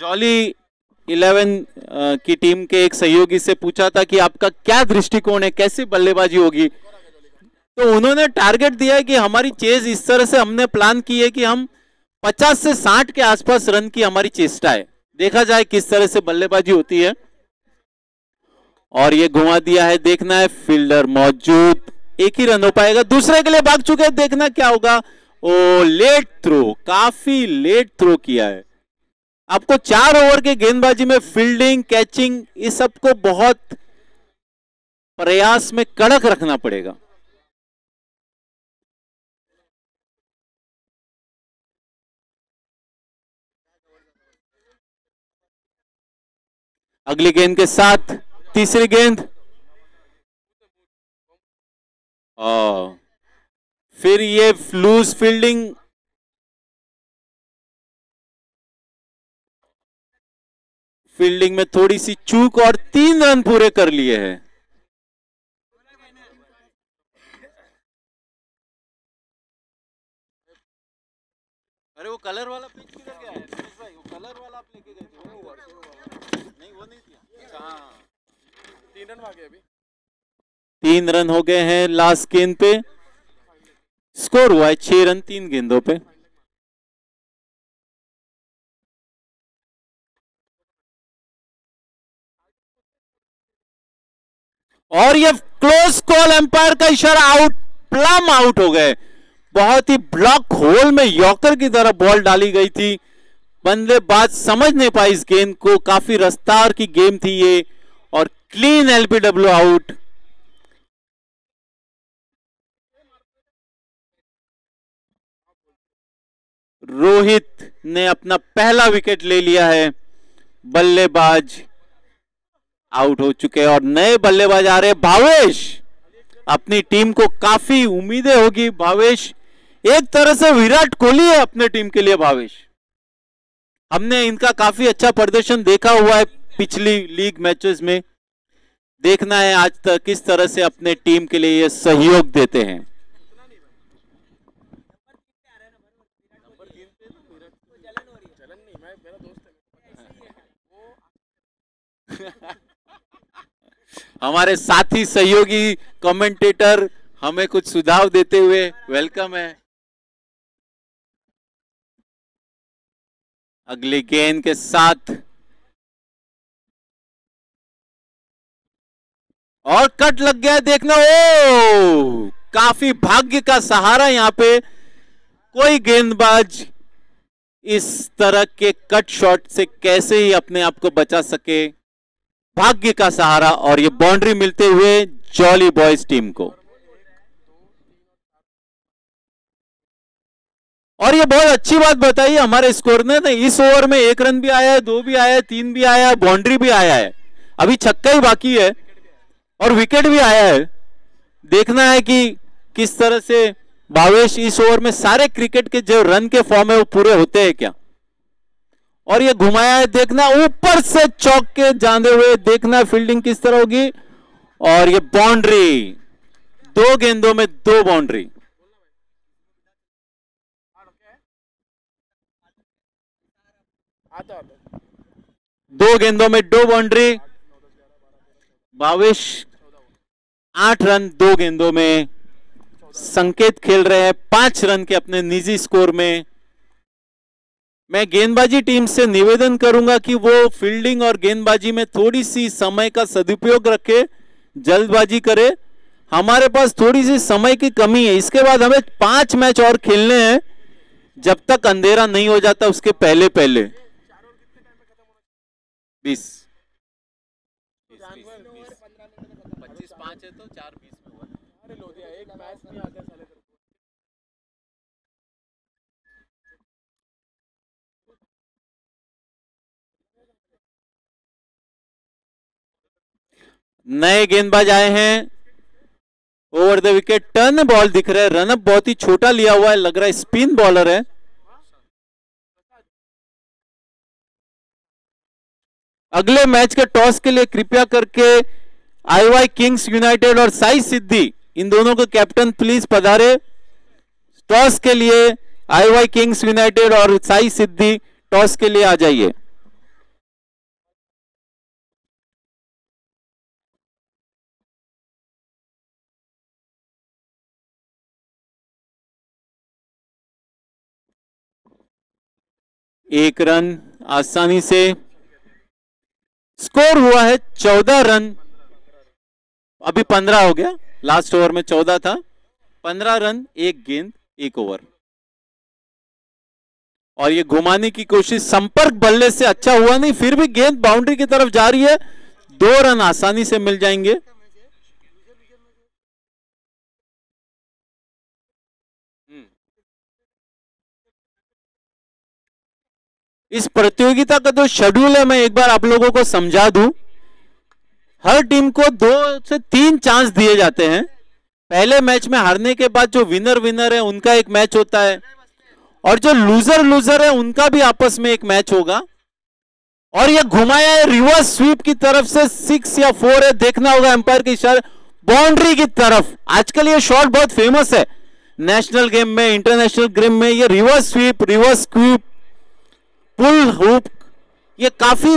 Jolly 11 की team के एक सहयोगी से पूछा था कि आपका क्या दृष्टिकोण है, कैसी बल्लेबाजी होगी, तो उन्होंने टारगेट दिया है कि हमारी चेज इस तरह से हमने प्लान की है कि हम 50 से 60 के आसपास रन की हमारी चेष्टा है, देखा जाए किस तरह से बल्लेबाजी होती है। और ये घुमा दिया है, देखना है फील्डर मौजूद, एक ही रन हो पाएगा, दूसरे के लिए भाग चुके हैं, देखना क्या होगा। ओ लेट थ्रो, काफी लेट थ्रो किया है। आपको 4 ओवर के गेंदबाजी में फील्डिंग, कैचिंग, इस सब को बहुत प्रयास में कड़क रखना पड़ेगा। अगली गेंद के साथ तीसरी गेंद, फिर ये लूज फील्डिंग, फील्डिंग में थोड़ी सी चूक और 3 रन पूरे कर लिए हैं। अरे वो कलर वाला पिच किधर गया है भाई? वो कलर वाला आप लेके गए थे, नहीं वो नहीं किया। हाँ 3 रन आ गए अभी, 3 रन हो गए हैं लास्ट गेंद पे, स्कोर हुआ है 6 रन 3 गेंदों पे। और ये क्लोज कॉल, एम्पायर का इशारा, आउट, प्लम आउट हो गए। बहुत ही ब्लॉक होल में यॉर्कर की तरह बॉल डाली गई थी, बल्लेबाज समझ नहीं पाई इस गेंद को, काफी रफ्तार की गेम थी ये, और क्लीन एलबीडब्ल्यू आउट। रोहित ने अपना पहला विकेट ले लिया है, बल्लेबाज आउट हो चुके हैं और नए बल्लेबाज आ रहे हैं। भावेश, अपनी टीम को काफी उम्मीदें होगी। भावेश एक तरह से विराट कोहली है अपने टीम के लिए। भावेश, हमने इनका काफी अच्छा प्रदर्शन देखा हुआ है पिछली लीग मैचेस में, देखना है आज तक किस तरह से अपने टीम के लिए ये सहयोग देते हैं। हमारे साथी सहयोगी कमेंटेटर हमें कुछ सुझाव देते हुए वेलकम है। अगली गेंद के साथ और कट लग गया, देखना, ओ काफी भाग्य का सहारा। यहां पे कोई गेंदबाज इस तरह के कट शॉट से कैसे ही अपने आप को बचा सके, भाग्य का सहारा, और ये बाउंड्री मिलते हुए जॉली बॉयज टीम को। और ये बहुत अच्छी बात बताई हमारे स्कोर ने, इस ओवर में 1 रन भी आया है, 2 भी आया है, 3 भी आया है, बाउंड्री भी आया है, अभी छक्का ही बाकी है और विकेट भी आया है। देखना है कि किस तरह से भावेश इस ओवर में सारे क्रिकेट के जो रन के फॉर्म है वो पूरे होते हैं क्या। और ये घुमाया है, देखना, ऊपर से चौक के जाते हुए, देखना फील्डिंग किस तरह होगी, और ये बाउंड्री, 2 गेंदों में 2 बाउंड्री। दो गेंदों में 2 बाउंड्री। भावेश 8 रन 2 गेंदों में, संकेत खेल रहे हैं 5 रन के अपने निजी स्कोर में। मैं गेंदबाजी टीम से निवेदन करूंगा कि वो फील्डिंग और गेंदबाजी में थोड़ी सी समय का सदुपयोग रखे, जल्दबाजी करे। हमारे पास थोड़ी सी समय की कमी है, इसके बाद हमें 5 मैच और खेलने हैं, जब तक अंधेरा नहीं हो जाता उसके पहले पहले। 20 25 है तो 4 20 में हुआ। अरे लो दिया, एक मैच नहीं आता साले। नए गेंदबाज आए हैं, over the wicket turn ball दिख रहा है, रनअप बहुत ही छोटा लिया हुआ है, लग रहा है स्पिन बॉलर है। अगले मैच के टॉस के लिए कृपया करके आईवाई किंग्स यूनाइटेड और साई सिद्धि, इन दोनों के कैप्टन प्लीज पधारे टॉस के लिए। आईवाई किंग्स यूनाइटेड और साई सिद्धि टॉस के लिए आ जाइए। 1 रन आसानी से। स्कोर हुआ है 14 रन, अभी 15 हो गया, लास्ट ओवर में 14 था। 15 रन, 1 गेंद 1 ओवर। और ये घुमाने की कोशिश संपर्क बल्ले से अच्छा हुआ नहीं, फिर भी गेंद बाउंड्री की तरफ जा रही है। 2 रन आसानी से मिल जाएंगे। इस प्रतियोगिता का जो शेड्यूल है मैं एक बार आप लोगों को समझा दूं। हर टीम को 2 से 3 चांस दिए जाते हैं। पहले मैच में हारने के बाद जो विनर है उनका एक मैच होता है, और जो लूजर है उनका भी आपस में एक मैच होगा। और ये घुमाया है रिवर्स स्वीप की तरफ से, 6 या 4 है, देखना होगा एम्पायर के इशारे, बाउंड्री की तरफ। आजकल ये शॉट बहुत फेमस है नेशनल गेम में, इंटरनेशनल गेम में। ये रिवर्स स्वीप, पुल हुप, ये काफी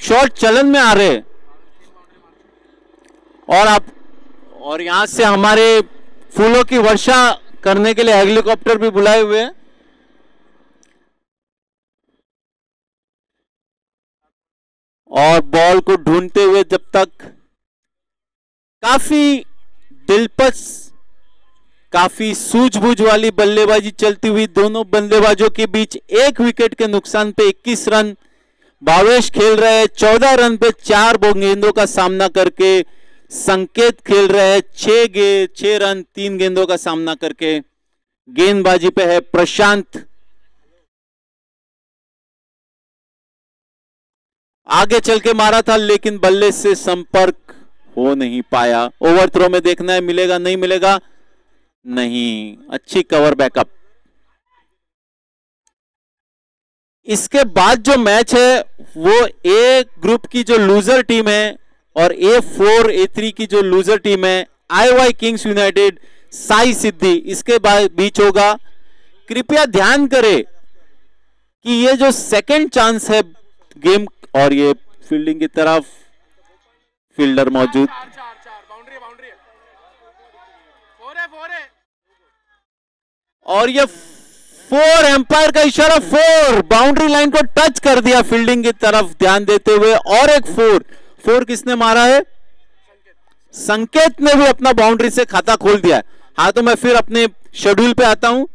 शॉट चलन में आ रहे हैं। और यहां से हमारे फूलों की वर्षा करने के लिए हेलीकॉप्टर भी बुलाए हुए हैं। और बॉल को ढूंढते हुए जब तक काफी दिलपस, काफी सूझबूझ वाली बल्लेबाजी चलती हुई दोनों बल्लेबाजों के बीच। 1 विकेट के नुकसान पे 21 रन। भावेश खेल रहे हैं 14 रन पे 4 गेंदों का सामना करके। संकेत खेल रहे हैं 6 रन 3 गेंदों का सामना करके। गेंदबाजी पे है प्रशांत। आगे चल के मारा था लेकिन बल्ले से संपर्क हो नहीं पाया। ओवर थ्रो में देखना है, मिलेगा नहीं मिलेगा, नहीं। अच्छी कवर बैकअप। इसके बाद जो मैच है वो ए ग्रुप की जो लूजर टीम है और A4 A3 की जो लूजर टीम है, IY किंग्स यूनाइटेड साई सिद्धि, इसके बीच होगा। कृपया ध्यान करें कि ये जो सेकंड चांस है गेम, और ये फील्डिंग की तरफ फील्डर मौजूद, और ये 4 एम्पायर का इशारा, 4 बाउंड्री लाइन को टच कर दिया फील्डिंग की तरफ ध्यान देते हुए। और एक 4 किसने मारा है? संकेत ने भी अपना बाउंड्री से खाता खोल दिया है। हाँ, तो मैं फिर अपने शेड्यूल पे आता हूं।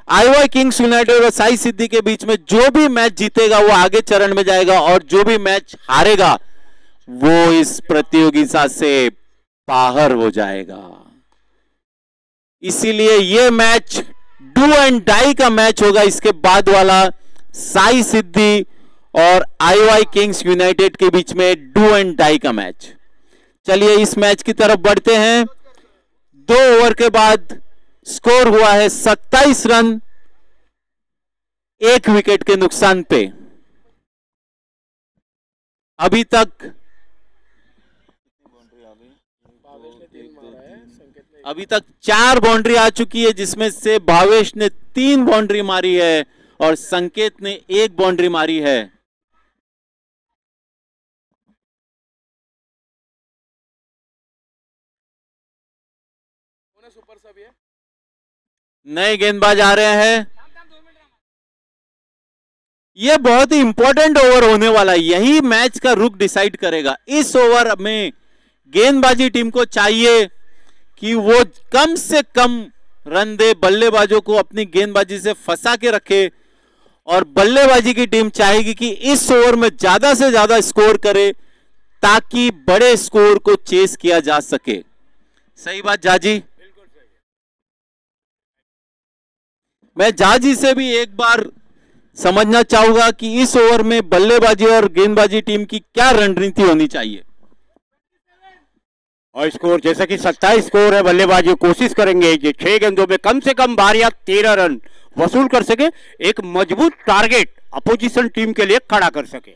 IY किंग्स यूनाइटेड और साई सिद्धि के बीच में जो भी मैच जीतेगा वो आगे चरण में जाएगा, और जो भी मैच हारेगा वो इस प्रतियोगिता से बाहर हो जाएगा। इसीलिए ये मैच डू एंड डाई का मैच होगा। इसके बाद वाला साई सिद्धि और IY किंग्स यूनाइटेड के बीच में डू एंड डाई का मैच। चलिए इस मैच की तरफ बढ़ते हैं। 2 ओवर के बाद स्कोर हुआ है 27 रन 1 विकेट के नुकसान पे। अभी तक 4 बाउंड्री आ चुकी है, जिसमें से भावेश ने 3 बाउंड्री मारी है और संकेत ने 1 बाउंड्री मारी है। सुपर सब है। नए गेंदबाज आ रहे हैं। यह बहुत ही इंपॉर्टेंट ओवर होने वाला है, यही मैच का रुख डिसाइड करेगा। इस ओवर में गेंदबाजी टीम को चाहिए कि वो कम से कम रन दे, बल्लेबाजों को अपनी गेंदबाजी से फंसा के रखे, और बल्लेबाजी की टीम चाहेगी कि इस ओवर में ज्यादा से ज्यादा स्कोर करे ताकि बड़े स्कोर को चेस किया जा सके। सही बात जाजी? मैं जाजी से भी एक बार समझना चाहूंगा कि इस ओवर में बल्लेबाजी और गेंदबाजी टीम की क्या रणनीति होनी चाहिए। और स्कोर जैसा कि 27 स्कोर है, बल्लेबाजी कोशिश करेंगे कि 6 गेंदों में कम से कम 12 या 13 रन वसूल कर सके, एक मजबूत टारगेट अपोजिशन टीम के लिए खड़ा कर सके।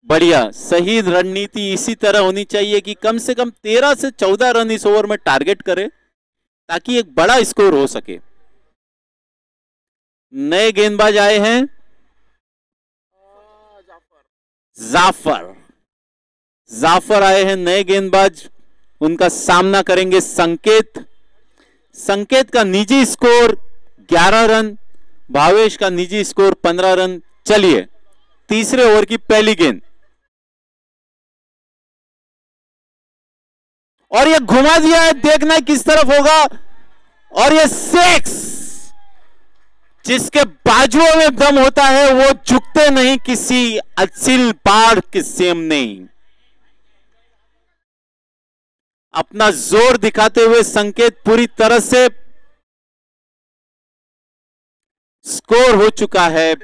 बढ़िया, सही रणनीति इसी तरह होनी चाहिए कि कम से कम 13 से 14 रन इस ओवर में टारगेट करे ताकि एक बड़ा स्कोर हो सके। नए गेंदबाज आए हैं जाफर आए हैं नए गेंदबाज। उनका सामना करेंगे संकेत। संकेत का निजी स्कोर 11 रन, भावेश का निजी स्कोर 15 रन। चलिए तीसरे ओवर की पहली गेंद, और ये घुमा दिया है, देखना है किस तरफ होगा, और ये 6। जिसके बाजुओं में दम होता है वो झुकते नहीं किसी अचिल बाढ़ के सामने। अपना जोर दिखाते हुए संकेत पूरी तरह से स्कोर हो चुका है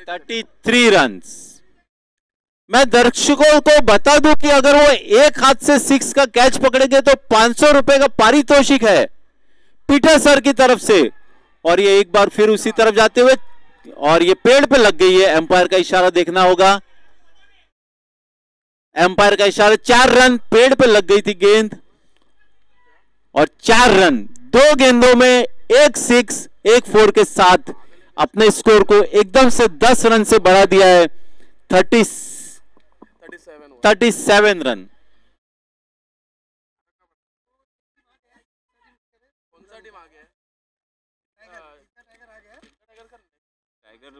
33 रन। मैं दर्शकों को बता दूं कि अगर वो एक हाथ से 6 का कैच पकड़ेंगे तो 500 रुपए का पारितोषिक है पीटर सर की तरफ से। और ये एक बार फिर उसी तरफ जाते हुए, और ये पेड़ पे लग गई है, एम्पायर का इशारा देखना होगा, एम्पायर का इशारा। 4 रन, पेड़ पे लग गई थी गेंद, और 4 रन 2 गेंदों में 1 6 1 4 के साथ अपने स्कोर को एकदम से 10 रन से बढ़ा दिया है 37 रन।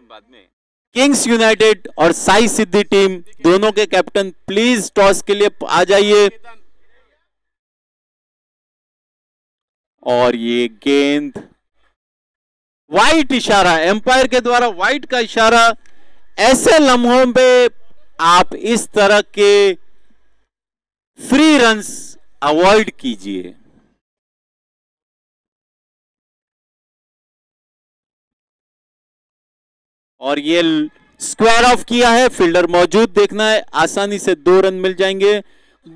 बाद में किंग्स यूनाइटेड और साई सिद्धि टीम दोनों के कैप्टन प्लीज टॉस के लिए आ जाइए। और ये गेंद वाइट इशारा, एम्पायर के द्वारा वाइट का इशारा। ऐसे लम्हों पे आप इस तरह के फ्री रन्स अवॉइड कीजिए। और ये स्क्वायर ऑफ किया है, फील्डर मौजूद, देखना है, आसानी से 2 रन मिल जाएंगे।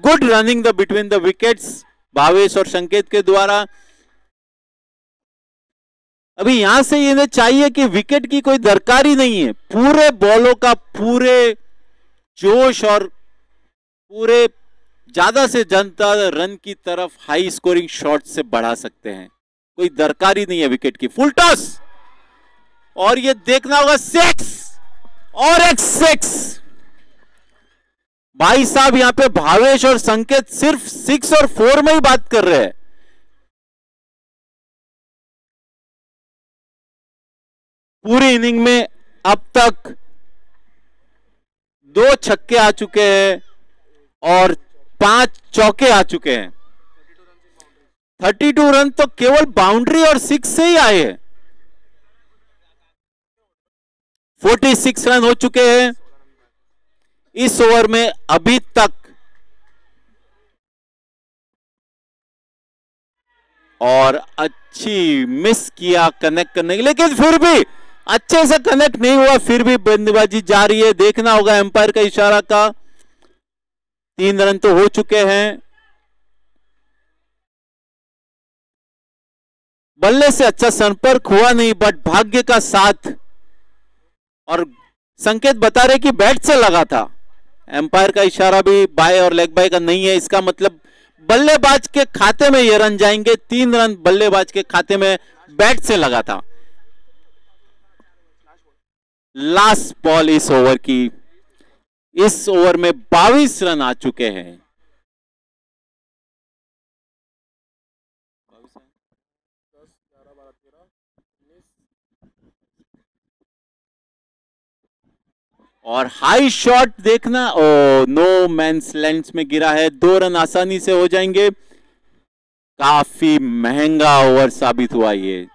Good running the between the wickets Bhavesh और संकेत के द्वारा। अभी यहां से इन्हें चाहिए कि विकेट की कोई दरकार ही नहीं है, पूरे बॉलों का पूरे जोश और पूरे ज्यादा से ज्यादा रन की तरफ हाई स्कोरिंग शॉट से बढ़ा सकते हैं, कोई दरकार ही नहीं है विकेट की। फुल टॉस, और ये देखना होगा 6 और एक 6। भाई साहब यहां पे भावेश और संकेत सिर्फ 6 और 4 में ही बात कर रहे हैं। पूरी इनिंग में अब तक 2 छक्के आ चुके हैं और 5 चौके आ चुके हैं। 32 रन तो केवल बाउंड्री और 6 से ही आए हैं। 46 रन हो चुके हैं इस ओवर में अभी तक, और अच्छी मिस किया कनेक्ट करने की, लेकिन फिर भी अच्छे से कनेक्ट नहीं हुआ, फिर भी बल्लेबाजी जारी है। देखना होगा एम्पायर का इशारा का। 3 रन तो हो चुके हैं। बल्ले से अच्छा संपर्क हुआ नहीं, बट भाग्य का साथ, और संकेत बता रहे कि बैट से लगा था। एम्पायर का इशारा भी बाय और लेग बाय का नहीं है, इसका मतलब बल्लेबाज के खाते में ये रन जाएंगे। 3 रन बल्लेबाज के खाते में बैट से लगा था। लास्ट बॉल इस ओवर की, इस ओवर में 22 रन आ चुके हैं। और हाई शॉट देखना, ओ नो मैंस लैंड में गिरा है। 2 रन आसानी से हो जाएंगे। काफी महंगा ओवर साबित हुआ ये।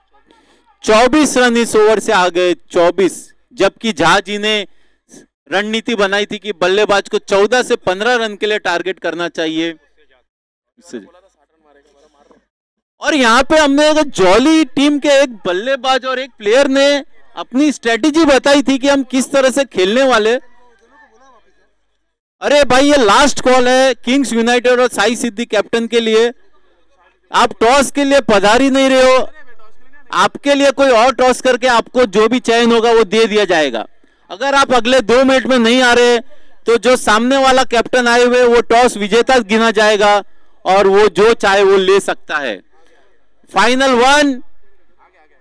24 रन इस ओवर से आ गए, 24, जबकि झा जी ने रणनीति बनाई थी कि बल्लेबाज को 14 से 15 रन के लिए टारगेट करना चाहिए। और यहाँ पे हमने जॉली टीम के एक बल्लेबाज और एक प्लेयर ने अपनी स्ट्रेटेजी बताई थी कि हम किस तरह से खेलने वाले। अरे भाई ये लास्ट कॉल है किंग्स यूनाइटेड और साई सिद्धि कैप्टन के लिए। आप टॉस के लिए पधार ही नहीं रहे हो, आपके लिए कोई और टॉस करके आपको जो भी चयन होगा वो दे दिया जाएगा। अगर आप अगले 2 मिनट में नहीं आ रहे तो जो सामने वाला कैप्टन आए हुए वो टॉस विजेता गिना जाएगा और वो जो चाहे वो ले सकता है। फाइनल 1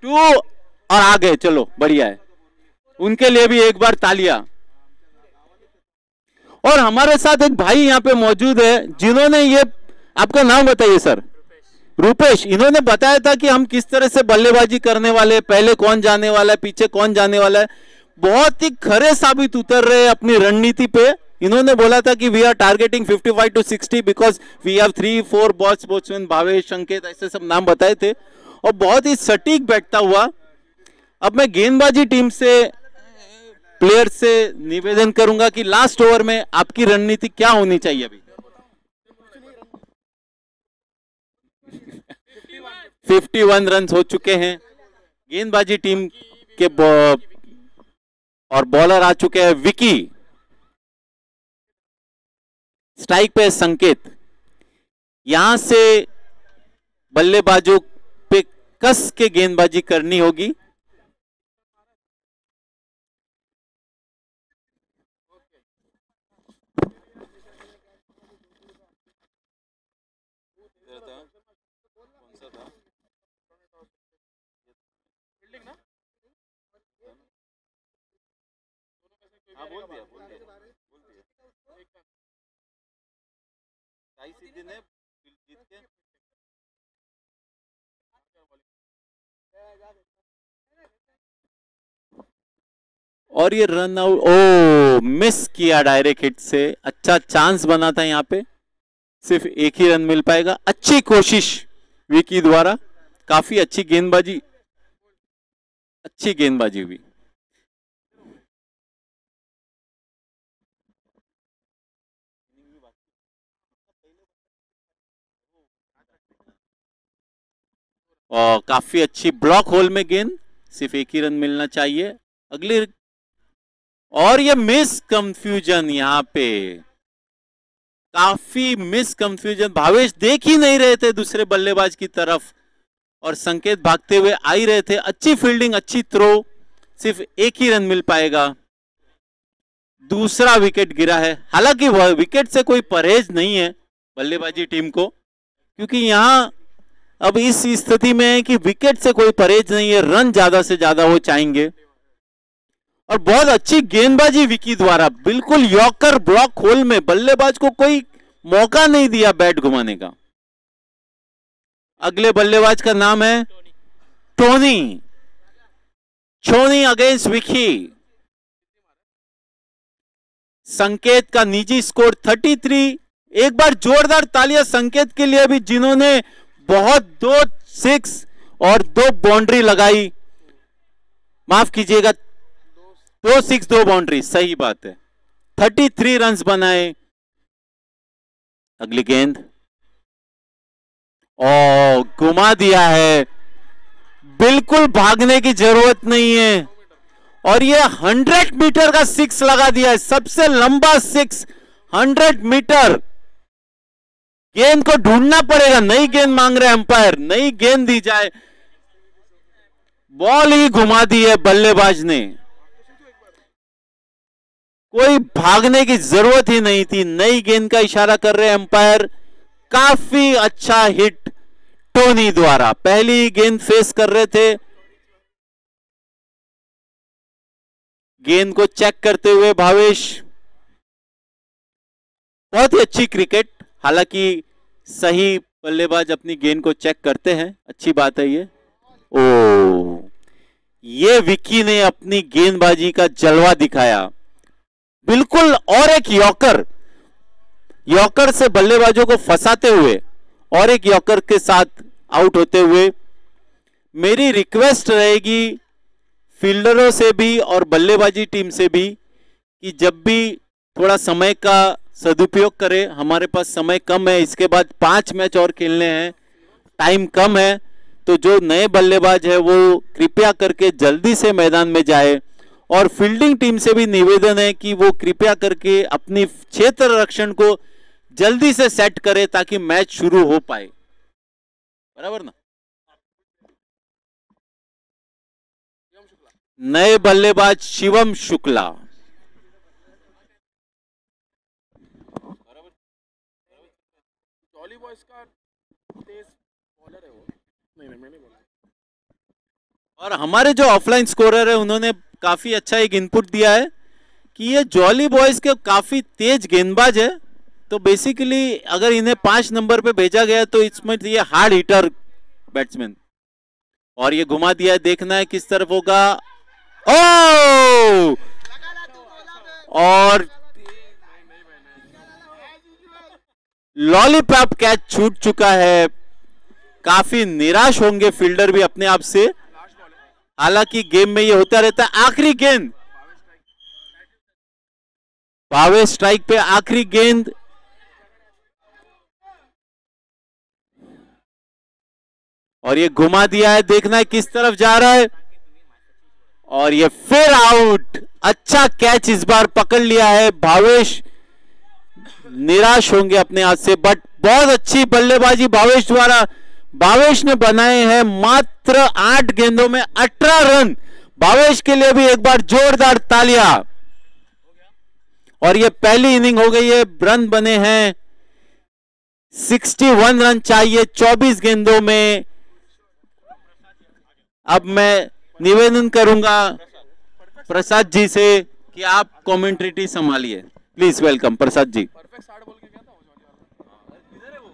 2 और आगे, चलो बढ़िया है, उनके लिए भी एक बार तालियां। और हमारे साथ एक भाई यहाँ पे मौजूद है जिन्होंने ये, आपका नाम बताइए सर। रूपेश। इन्होंने बताया था कि हम किस तरह से बल्लेबाजी करने वाले, पहले कौन जाने वाला है, पीछे कौन जाने वाला है। बहुत ही खरे साबित उतर रहे हैं अपनी रणनीति पे। इन्होंने बोला था कि we are targeting 55 to 60 because we have 3-4 balls, batsman Bhavesh, Sanket, ऐसे सब नाम बताए थे और बहुत ही सटीक बैठता हुआ। अब मैं गेंदबाजी टीम से, प्लेयर से निवेदन करूंगा कि लास्ट ओवर में आपकी रणनीति क्या होनी चाहिए। अभी 51 रन हो चुके हैं गेंदबाजी टीम के और बॉलर आ चुके हैं विकी। स्ट्राइक पे संकेत। यहां से बल्लेबाजों पे कस के गेंदबाजी करनी होगी। और ये रन आउट, ओ मिस किया डायरेक्ट हिट से। अच्छा चांस बना था यहाँ पे, सिर्फ एक ही रन मिल पाएगा। अच्छी कोशिश विकी द्वारा, काफी अच्छी गेंदबाजी, अच्छी गेंदबाजी हुई। और काफी अच्छी ब्लॉक होल में गेंद, सिर्फ एक ही रन मिलना चाहिए। अगली, और ये मिस कंफ्यूजन, यहाँ पे काफी मिस कंफ्यूजन। भावेश देख ही नहीं रहे थे दूसरे बल्लेबाज की तरफ और संकेत भागते हुए आ ही रहे थे। अच्छी फील्डिंग, अच्छी थ्रो, सिर्फ एक ही रन मिल पाएगा। दूसरा विकेट गिरा है। हालांकि विकेट से कोई परहेज नहीं है बल्लेबाजी टीम को, क्योंकि यहां अब इस स्थिति में है कि विकेट से कोई परहेज नहीं है, रन ज्यादा से ज्यादा वो चाहेंगे। और बहुत अच्छी गेंदबाजी विकी द्वारा, बिल्कुल यॉर्कर ब्लॉक होल में, बल्लेबाज को कोई मौका नहीं दिया बैट घुमाने का। अगले बल्लेबाज का नाम है टोनी। छोनी अगेंस्ट विकी। संकेत का निजी स्कोर 33। एक बार जोरदार तालियां संकेत के लिए भी, जिन्होंने बहुत 2 6 और 2 बाउंड्री लगाई। माफ कीजिएगा, 2 6 2 बाउंड्री, सही बात है। 33 रन्स बनाए। अगली गेंद, ओ घुमा दिया है। बिल्कुल भागने की जरूरत नहीं है। और ये 100 मीटर का 6 लगा दिया है, सबसे लंबा 6, 100 मीटर। गेंद को ढूंढना पड़ेगा, नई गेंद मांग रहे अंपायर, नई गेंद दी जाए। बॉल ही घुमा दी है बल्लेबाज ने, कोई भागने की जरूरत ही नहीं थी। नई गेंद का इशारा कर रहे अंपायर। काफी अच्छा हिट टोनी द्वारा। पहली गेंद फेस कर रहे थे, गेंद को चेक करते हुए भावेश। बहुत ही अच्छी क्रिकेट। हालांकि सही बल्लेबाज अपनी गेंद को चेक करते हैं, अच्छी बात है ये। ओ, ये विकी ने अपनी गेंदबाजी का जलवा दिखाया, बिल्कुल। और एक यॉर्कर, यॉर्कर से बल्लेबाजों को फंसाते हुए और एक यॉर्कर के साथ आउट होते हुए। मेरी रिक्वेस्ट रहेगी फील्डरों से भी और बल्लेबाजी टीम से भी कि जब भी थोड़ा समय का सदुपयोग करें। हमारे पास समय कम है, इसके बाद 5 मैच और खेलने हैं, टाइम कम है। तो जो नए बल्लेबाज है वो कृपया करके जल्दी से मैदान में जाए। और फील्डिंग टीम से भी निवेदन है कि वो कृपया करके अपनी क्षेत्र रक्षण को जल्दी से सेट करे ताकि मैच शुरू हो पाए। बराबर ना? नए बल्लेबाज शिवम शुक्ला। जॉली बॉयज का तेज बॉलर है वो। नहीं मैं नहीं बोला। और हमारे जो ऑफलाइन स्कोरर है उन्होंने काफी अच्छा एक इनपुट दिया है कि ये जॉली बॉयज के काफी तेज गेंदबाज है। तो बेसिकली अगर इन्हें 5 नंबर पे भेजा गया तो इसमें ये हार्ड हिटर बैट्समैन। और ये घुमा दिया है, देखना है किस तरफ होगा। ओ और लॉलीपॉप कैच छूट चुका है। काफी निराश होंगे फील्डर भी अपने आप से, हालांकि गेम में ये होता रहता है। आखिरी गेंद, भावेश स्ट्राइक पे आखिरी गेंद, और ये घुमा दिया है, देखना है किस तरफ जा रहा है, और ये फिर आउट। अच्छा कैच इस बार पकड़ लिया है भावेश, निराश होंगे अपने हाथ से, बट बहुत अच्छी बल्लेबाजी भावेश द्वारा। भावेश ने बनाए हैं मात्र 8 गेंदों में 18 रन। भावेश के लिए भी एक बार जोरदार तालियां। और ये पहली इनिंग हो गई है, रन बने हैं 61 रन चाहिए 24 गेंदों में। अब मैं निवेदन करूंगा प्रसाद जी से कि आप कमेंट्री संभालिए, please. Welcome Prasad ji. Perfect 60 बोल के क्या था वो इधर है वो।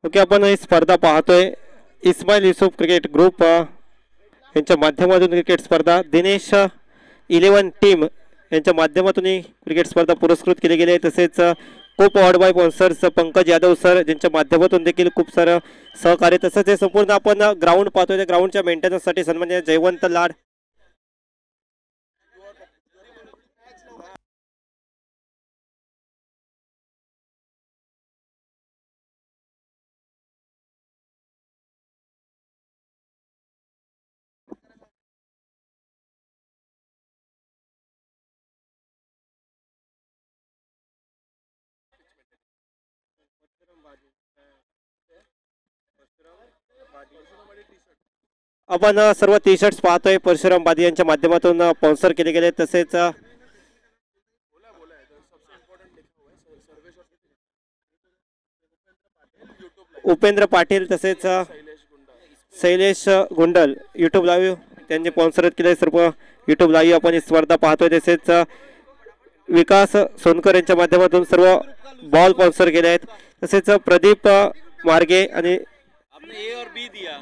ओके, आपण ही स्पर्धा पाहतोय इस्माईल युसुफ क्रिकेट ग्रुप यांच्या माध्यमातून क्रिकेट स्पर्धा, दिनेश 11 टीम यांच्या माध्यमातून ही क्रिकेट स्पर्धा पुरस्कृत केली गेली आहे। तसेच को powered by sponsors Pankaj Yadav sir ज्यांच्या माध्यमातून देखील खूप सारं सहकार्य। तसंच हे संपूर्ण आपण ग्राउंड पाहतोय, त्या ग्राउंडच्या मेंटेनन्ससाठी सन्माननीय जयवंत लाड आपण सर्व टी शर्ट्स पाहतोय परशुराम बादी यांच्या माध्यमातून स्पॉन्सर केले गेले। तसेच उपेंद्र पाटील तसेच शैलेश गुंडल यूट्यूब लाईव्ह त्यांनी स्पॉन्सर केले सर्व यूट्यूब लाईव्ह आपण ही स्पर्धा पाहतोय। तसेच विकास सोनकर यांच्या माध्यमातून सर्व बॉल स्पॉन्सर केले आहेत। तसेच प्रदीप मार्गे आणि ए और बी दिया,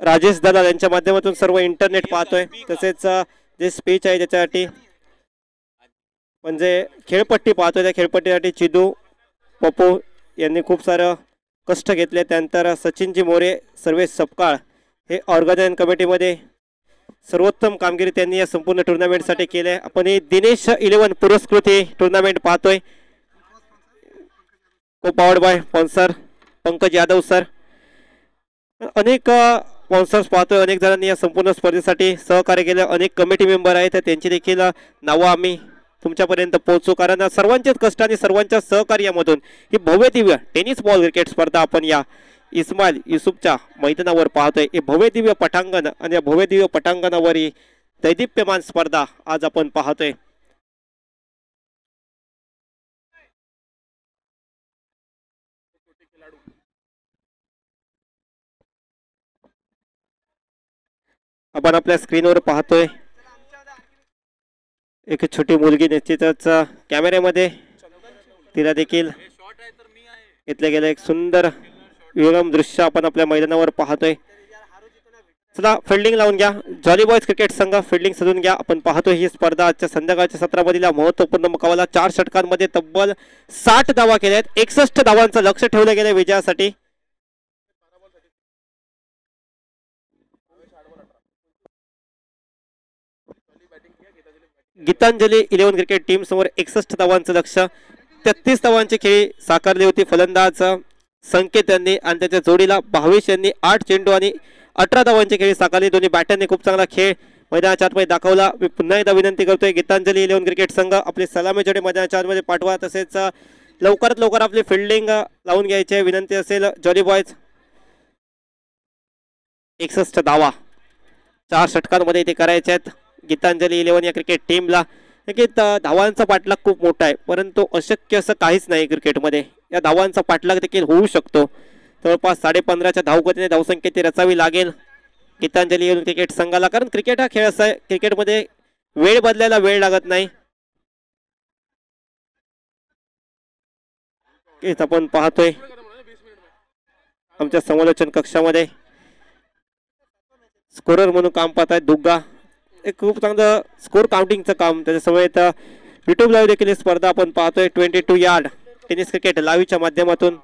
राजेश दलाल यांच्या माध्यमातून सर्व इंटरनेट पाहतोय। तसेच जे स्पीच आहे त्याच्यासाठी म्हणजे खेळपट्टी पाहतोय, त्या खेळपट्टीसाठी चिदू पप्पू यांनी खूप सारं कष्ट घेतले। त्यानंतर सचिनजी मोरे, सर्वेश सपकाळ हे ऑर्गनायझिंग कमिटीमध्ये सर्वोत्तम कामगिरी त्यांनी या संपूर्ण टुर्नामेंटसाठी केली आहे। आपण ही दिनेश 11 पुरस्कृत ही टुर्नामेंट पाहतोय, को powered by sponsor Pankaj Yadav sir. अनेक स्पॉन्सर्स पाहतोय, अनेक जणांनी या संपूर्ण स्पर्धेसाठी सहकार्य केले, अनेक कमिटी मेंबर आहेत, त्यांची देखील नावं आम्ही तुमच्यापर्यंत पोहोचू, कारण सर्वांचेच कष्ट आणि सर्वांच्या सहकार्यामधून ही भव्य दिव्य टेनिस बॉल क्रिकेट स्पर्धा आपण या इस्माईल युसुफच्या मैदानावर पाहतोय। हे भव्य दिव्य पटांगण आणि या भव्य दिव्य पटांगणावर ही दैदिप्यमान स्पर्धा आज आपण पाहतोय। आपण आपल्या स्क्रीनवर पाहतोय एक छोटी मुलगी, निश्चितच कॅमेऱ्यामध्ये तिला देखील घेतलं गेलं एक सुंदर विहंगम दृश्य आपण आपल्या मैदानावर पाहतोय। चला फिल्डिंग लावून घ्या, जॉली बॉयज क्रिकेट संघ फिल्डिंग सजून घ्या। आपण पाहतोय ही स्पर्धा आजच्या संध्याकाळच्या सत्रामधील महत्त्वपूर्ण मुकाबला। 4 षटकांमध्ये तब्बल 60 धावा केल्या आहेत, 61 धावांचं लक्ष ठेवलं गेलं विजयासाठी। गीतांजली 11 क्रिकेट टीम समोर 61 धावांचं लक्ष, 33 धावांची खेळी साकारली होती। फलंदाज संकेत यांनी आणि त्याच्या जोडीला भावेश यांनी 8 चेंडू आणि 18 धावांची खेळी साकारली। दोन्ही बॅटरने खूप चांगला खेळ मैदानाच्या आतमध्ये दाखवला. मी पुन्हा एकदा विनंती करतोय गीतांजली 11 क्रिकेट संघ आपले सलामी जोडे मैदानाच्या आतमध्ये पाठवा. तसेच लवकरात लवकर आपली फिल्डिंग लावून घ्यायची विनंती असेल. जॉली बॉयज 61 धावा 4 षटकांमध्ये ते करायचे आहेत गीतांजली 11 या क्रिकेट टीमला. नक्कीच धावांचा पाठलाग खूप मोठा आहे, परंतु अशक्य असं काहीच नाही क्रिकेटमध्ये. या धावांचा पाठलाग देखील होऊ शकतो. जवळपास 15.5च्या धावगतीने धावसंख्या ती रचावी लागेल गीतांजली 11 क्रिकेट संघाला, कारण क्रिकेट हा खेळ असा आहे, क्रिकेटमध्ये वेळ बदलायला वेळ लागत नाही. हेच आपण पाहतोय आमच्या समालोचन कक्षामध्ये स्कोरर म्हणून काम पाहत आहेत दुग्गा. एक खूप चांगलं स्कोर काउंटिंगचं काम. त्याच्यासमोर युट्यूब लाईव्ह देखील ही स्पर्धा आपण पाहतोय. 22 यार्ड टेनिस क्रिकेट लाईव्हच्या माध्यमातून.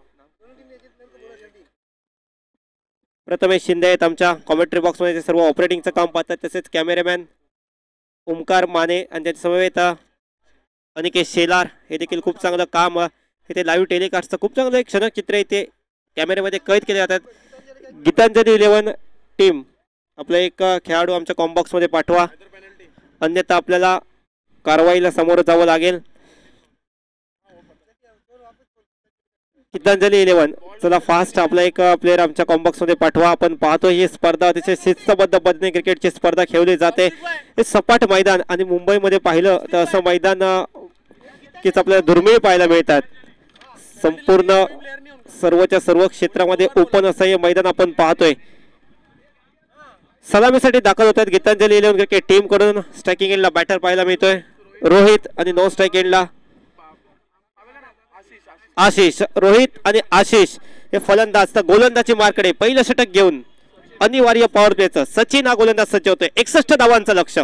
प्रथमेश शिंदे आहेत आमच्या कॉमेंट्री बॉक्समध्ये, ते सर्व ऑपरेटिंगचं काम पाहतात. तसेच कॅमेरामॅन ओमकार माने आणि त्याच्यासमोर अनिकेत शेलार हे देखील खूप चांगलं काम इथे लाईव्ह टेलिकास्टचं खूप चांगलं एक क्षणक चित्र इथे कॅमेऱ्यामध्ये कैद केले जातात. गीतांजली 11 टीम आपला एक खेळाडू आमच्या कॉम्बॉक्समध्ये पाठवा, अन्यथा आपल्याला कारवाईला समोर जावं लागेल. गीतांजली 11 चला फास्ट आपला एक प्लेअर आमच्या कॉम्बॉक्समध्ये पाठवा. आपण पाहतो ही स्पर्धा अतिशय शिस्तबद्ध पद्धतीने क्रिकेटची स्पर्धा खेळली जाते. हे सपाट मैदान आणि मुंबईमध्ये पाहिलं तर असं मैदान कीच आपल्याला दुर्मिळ पाहायला मिळतात. संपूर्ण सर्वच्या सर्व क्षेत्रामध्ये ओपन असं हे मैदान आपण पाहतोय. सलामीसाठी दाखल होतात गीतांजली 11 क्रिकेट टीम कडून. स्ट्रायकिंग एंडला बॅटर पाहायला मिळतोय रोहित आणि नॉन स्ट्राईक एंडला आशिष. रोहित आणि आशिष हे फलंदाज तर गोलंदाजी मार्कडे पहिलं षटक घेऊन अनिवार्य पॉवर प्लेचं. सचिन हा गोलंदाज सज्ज होतोय. 61 धावांचं लक्ष.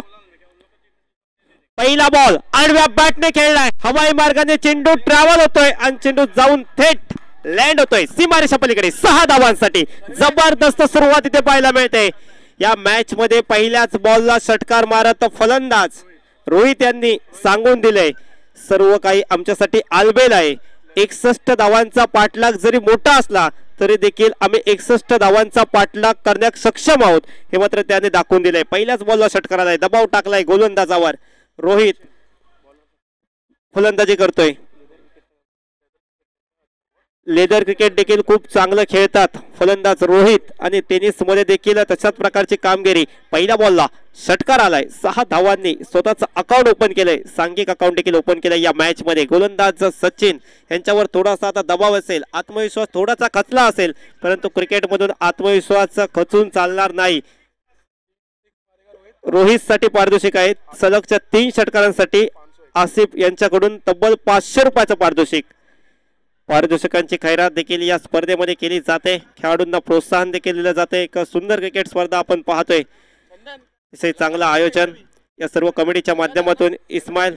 पहिला बॉल आडव्या बॅटने खेळलाय. हवाई मार्गाने चेंडू ट्रॅव्हल होतोय आणि चेंडू जाऊन थेट लँड होतोय सीमारेषा पलीकडे. 6 धावांसाठी जबरदस्त सुरुवात इथे पाहायला मिळते. या मॅच मध्ये पहिल्याच बॉलला षटकार मारत फलंदाज रोहित यांनी सांगून दिले सर्व काही आमच्यासाठी आलबेल आहे. 61 धावांचा पाठलाग जरी मोठा असला तरी देखील आम्ही 61 धावांचा पाठलाग करण्यास सक्षम आहोत हे मात्र त्याने दाखवून दिले. पहिल्याच बॉलला षटकार आलाय, दबाव टाकलाय गोलंदाजावर. रोहित फलंदाजी करतोय. लेदर क्रिकेट देखील खूप चांगलं खेळतात फलंदाज रोहित आणि टेनिस मध्ये देखील तशाच प्रकारची कामगिरी. पहिल्या बॉलला षटकार आलाय. 6 धावांनी स्वतःचं अकाउंट ओपन केलंय. सांघिक अकाउंट देखील ओपन केलंय या मॅच मध्ये. गोलंदाज सचिन यांच्यावर थोडासा आता दबाव असेल, आत्मविश्वास थोडासा खचला असेल, परंतु क्रिकेटमधून आत्मविश्वास खचून चालणार नाही. रोहित साठी पारितोषिक आहेत सलगच्या 3 षटकारांसाठी आसिफ यांच्याकडून तब्बल 500 रुपयाचं पारितोषिक. पारितोषिकांची खैरात देखील या स्पर्धेमध्ये केली जाते. खेळाडूंना प्रोत्साहन देखील दिलं जाते. एक सुंदर क्रिकेट स्पर्धा आपण पाहतोय. असे चांगलं आयोजन या सर्व कमिटीच्या माध्यमातून. इस्माईल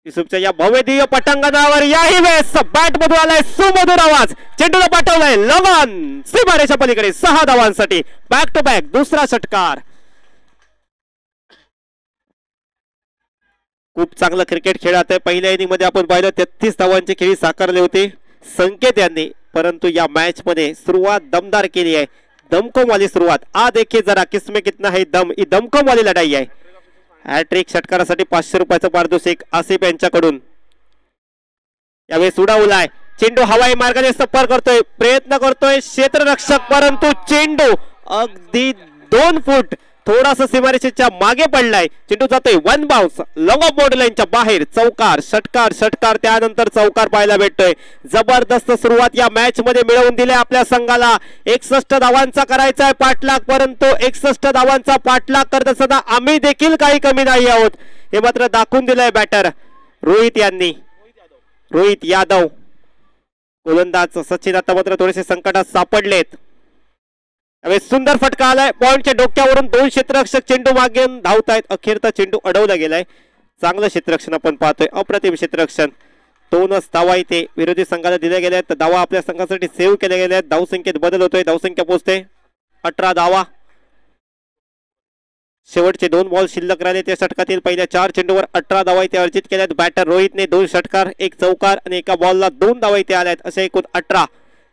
युसुफच्या या भव्यदिव्य पटांगणावर याही वेळेस बॅट मधून आलाय सुमधुर आवाज. चेंडूला पाठवलाय लॉन सीमारेषा पलीकडे. 6 धावांसाठी बॅक टू बॅक दुसरा षटकार. खूप चांगलं क्रिकेट खेळत आहे. पहिल्या इनिंग मध्ये आपण पाहिलं 33 धावांची खेळी साकारली होती संकेत यांनी, परंतु या मॅच मध्ये सुरुवात दमदार केली आहे. दमखम वाली सुरुवात. आ देखिए जरा किसमें कितना है दम. ही दमखम वाली लढाई आहे. हॅट्रिक षटकारासाठी 500 रुपयाचं पारितोषिक आसिफ यांच्याकडून. यावेळेस उडावलाय चेंडू हवाई मार्गाने सफर करतोय, प्रयत्न करतोय क्षेत्ररक्षक, परंतु चेंडू अगदी 2 फूट थोडासा सीमारेषेच्या मागे पडलाय. चेंडू जातोय 1 बाउन्स लॉंग ऑफ बॉर्डर लाईनच्या बाहेर. चौकार षटकार षटकार त्यानंतर चौकार पाहायला भेटतोय. जबरदस्त सुरुवात या मॅच मध्ये मिळवून दिली आपल्या संघाला. 61 धावांचा करायचा आहे पाठलाग, परंतु 61 धावांचा पाठलाग करत असताना आम्ही देखील काही कमी नाही आहोत हे मात्र दाखवून दिलंय बॅटर रोहित यांनी. रोहित यादव गोलंदाज सचिन आता मात्र थोडेसे संकटात सापडलेत. सुंदर फटका आलाय. पॉइंटच्या डोक्यावरून 2 क्षेत्ररक्षक चेंडू मागे धावतायत. अखेरचा चेंडू अडवला गेलाय. चांगलं क्षेत्ररक्षण आपण पाहतोय. अप्रतिम क्षेत्ररक्षण. 2च धावा इथे विरोधी संघाला दिल्या गेल्या आहेत. धावा आपल्या संघासाठी सेव्ह केल्या गेल्या आहेत. धावसंख्येत बदल होतोय. धावसंख्या पोहोचते 18 धावा. शेवटचे 2 बॉल शिल्लक राहिले त्या षटकातील. पहिल्या 4 चेंडूवर 18 धावा इथे अर्जित केल्यात. बॅटर रोहितने 2 षटकार 1 चौकार आणि एका बॉलला 2 धावा इथे आल्यात. असे एकूण 18.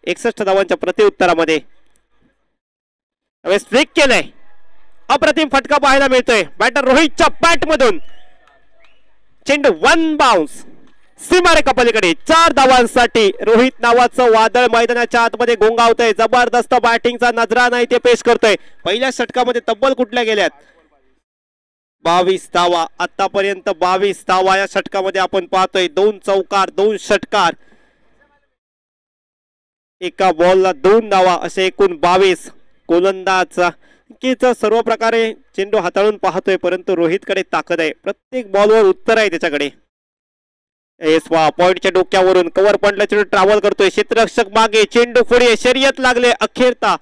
61 धावांच्या प्रतिउत्तरामध्ये स्ट्रिक केलंय. अप्रतिम फटका पाहायला मिळतोय बॅटर रोहितच्या बॅट मधून. चेंडू 1 बाउन्स सीमारेखा पलीकडे. 4 धावांसाठी रोहित नावाचं वादळ मैदानाच्या आतमध्ये गोंगावतंय. जबरदस्त बॅटिंगचा नजराणा इथे पेश करतोय. पहिल्या षटकामध्ये तब्बल कुठल्या गेल्यात 22 धावा. आतापर्यंत 22 धावा या षटकामध्ये आपण पाहतोय. 2 चौकार 2 षटकार, एका बॉलला 2 धावा असे एकूण 22. गोलंदाज सर्व प्रकारे चेंडू हाताळून पाहतोय परंतु रोहितकडे ताकद आहे. प्रत्येक बॉलवर उत्तर आहे त्याच्याकडे. पॉइंटच्या डोक्यावरून कव्हर पॉइंटला चेंडू ट्रॅव्हल करतोय. क्षेत्ररक्षक मागे, चेंडू पुढे, शर्यत लागले. अखेरता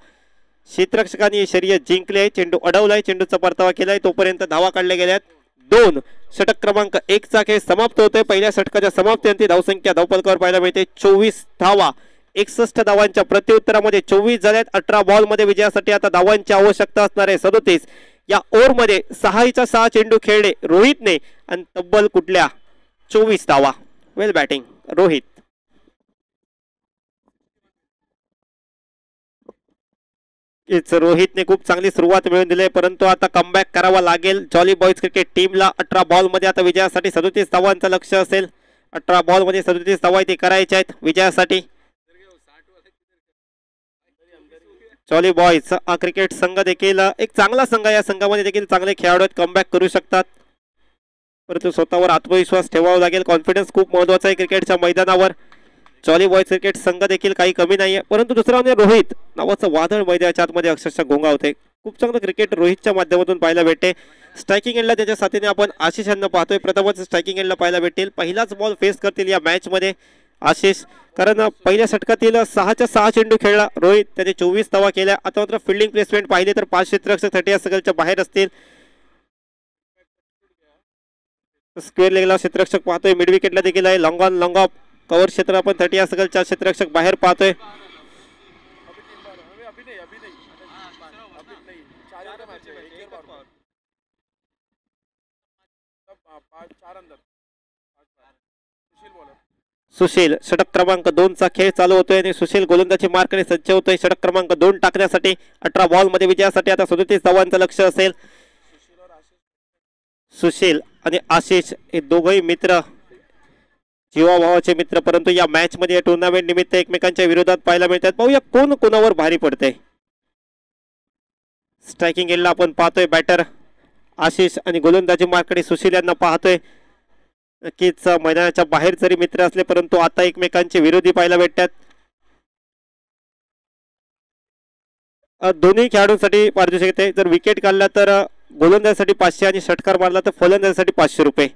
क्षेत्ररक्षकांनी शर्यत जिंकले. चेंडू अडवलाय, चेंडूचा परतावा केलाय. तोपर्यंत धावा काढल्या गेल्यात 2. षटक क्रमांक 1 चा खेळ समाप्त होतोय. पहिल्या षटकाच्या समाप्तीनंतर धावसंख्या धावफलकावर पाहायला मिळते 24 धावा. 61 धावांच्या प्रत्युत्तरामध्ये 24 झाल्यात. 18 बॉल मध्ये विजयासाठी आता धावांची आवश्यकता असणार आहे 37. या ओव्हर मध्ये 6 चेंडू खेळले रोहितने आणि तब्बल कुठल्या 24 धावा. Well batting Rohit. रोहितने खूप चांगली सुरुवात मिळवून दिली परंतु आता कमबॅक करावा लागेल जॉली बॉयज क्रिकेट टीमला. 18 बॉल मध्ये आता विजयासाठी 37 धावांचं लक्ष असेल. 18 बॉल मध्ये 37 धावा ते करायच्या आहेत विजयासाठी. जॉली बॉयज हा क्रिकेट संघ देखील एक चांगला संघ. या संघामध्ये देखील चांगले खेळाडू आहेत, कमबॅक करू शकतात परंतु स्वतःवर आत्मविश्वास ठेवावा लागेल. कॉन्फिडन्स खूप महत्वाचा आहे क्रिकेटच्या मैदानावर. जॉली बॉयज क्रिकेट संघ देखील काही कमी नाहीये परंतु दुसरा म्हणजे रोहित नावाचं वादळ मैदानाच्या आतमध्ये अक्षरशः गोंगावते. खूप चांगलं क्रिकेट रोहितच्या माध्यमातून पाहायला भेटते. स्ट्रायकिंग एंडला त्याच्या साथीने आपण आशिष यांना पाहतोय. प्रथमच स्ट्रायकिंग एंडला पाहायला भेटेल. पहिलाच बॉल फेस करतील या मॅच मध्ये आशिष, कारण पहिल्या षटकातील 6 चेंडू खेळला रोहित, त्याने 24 धावा केल्या. आता मात्र फिल्डिंग प्लेसमेंट पाहिले तर 5 क्षेत्ररक्षक 30 सर्कलच्या बाहेर असतील. स्क्वेअर लेगला क्षेत्ररक्षक पाहतोय. मिड विकेटला देखील आहे. Long on long of cover क्षेत्र आपण 30 सर्कलच्या क्षेत्ररक्षक बाहेर पाहतोय. सुशील षटक क्रमांक 2 चा खेळ चालू होतोय आणि सुशील गोलंदाजी मार्कने सज्ज होतोय षटक क्रमांक 2 टाकण्यासाठी. 18 बॉल मध्ये विजयासाठी आता 37 धावांचं लक्ष असेल. सुशील आणि आशिष हे दोघही मित्र, जीवाभावाचे मित्र, परंतु या मॅच मध्ये टुर्नामेंट निमित्त एकमेकांच्या विरोधात पाहायला मिळतात. पाहूया कोण कोणावर भारी पडते. स्ट्रायकिंग एंडला आपण पाहतोय बॅटर आशिष आणि गोलंदाजी मार्कने सुशील यांना पाहतोय. नक्कीच मैदानाच्या बाहेर जरी मित्र असले परंतु आता एकमेकांचे विरोधी पाहायला भेटतात. दोन्ही खेळाडूंसाठी पारितोषिक येते. जर विकेट काढला तर गोलंदाजीसाठी 500 आणि षटकार मारला तर फलंदाजीसाठी 500 रुपये.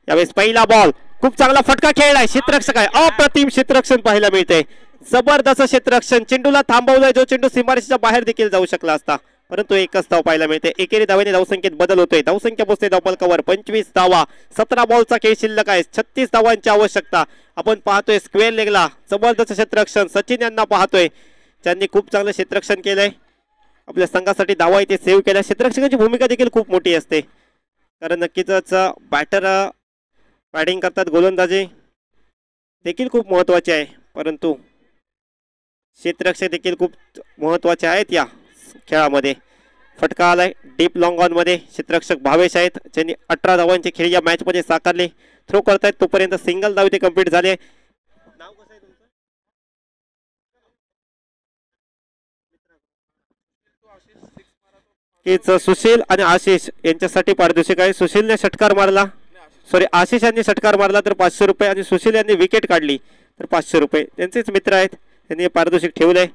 यावेळेस पहिला बॉल खूप चांगला फटका खेळलाय. क्षेत्ररक्षक आहे, अप्रतिम क्षेत्ररक्षण पाहायला मिळते. जबरदस्त क्षेत्ररक्षण, चेंडूला थांबवलाय जो चेंडू सीमारेषेच्या बाहेर देखील जाऊ शकला असता परंतु एकच धाव पाहायला मिळते. एकेरी धावेने धावसंख्येत बदल होतोय. धावसंख्या पोहोचते धावफलकावर 25 धावा. 17 बॉलचा खेळ शिल्लक आहे. 36 धावांची आवश्यकता. आपण पाहतोय स्क्वेअर लेगला जबरदस्त क्षेत्ररक्षण सचिन यांना पाहतोय, ज्यांनी खूप चांगलं क्षेत्ररक्षण केलंय. आपल्या संघासाठी धावा इथे सेव्ह केल्या. क्षेत्ररक्षकांची भूमिका देखील खूप मोठी असते कारण नक्कीच बॅटर बॅटिंग करतात, गोलंदाजी देखील खूप महत्वाची आहे परंतु क्षेत्ररक्षक देखील खूप महत्वाचे आहेत या खेळामध्ये. फटका आलाय डीप लॉंग ऑन मध्ये. क्षेत्ररक्षक भावेश आहेत ज्यांनी 18 धावांची खेळी या मॅच मध्ये साकारली. थ्रो करतायत तोपर्यंत सिंगल धाव इथे कंप्लीट झाले. नाव कसं आहे तुमचं? सुशील आणि आशिष यांच्यासाठी पारितोषिक आहे. सुशीलने षटकार मारला, आशिष यांनी षटकार मारला तर 500 रुपये आणि सुशील यांनी विकेट काढली तर 500 रुपये. त्यांचेच मित्र आहेत, त्यांनी पारितोषिक ठेवलंय.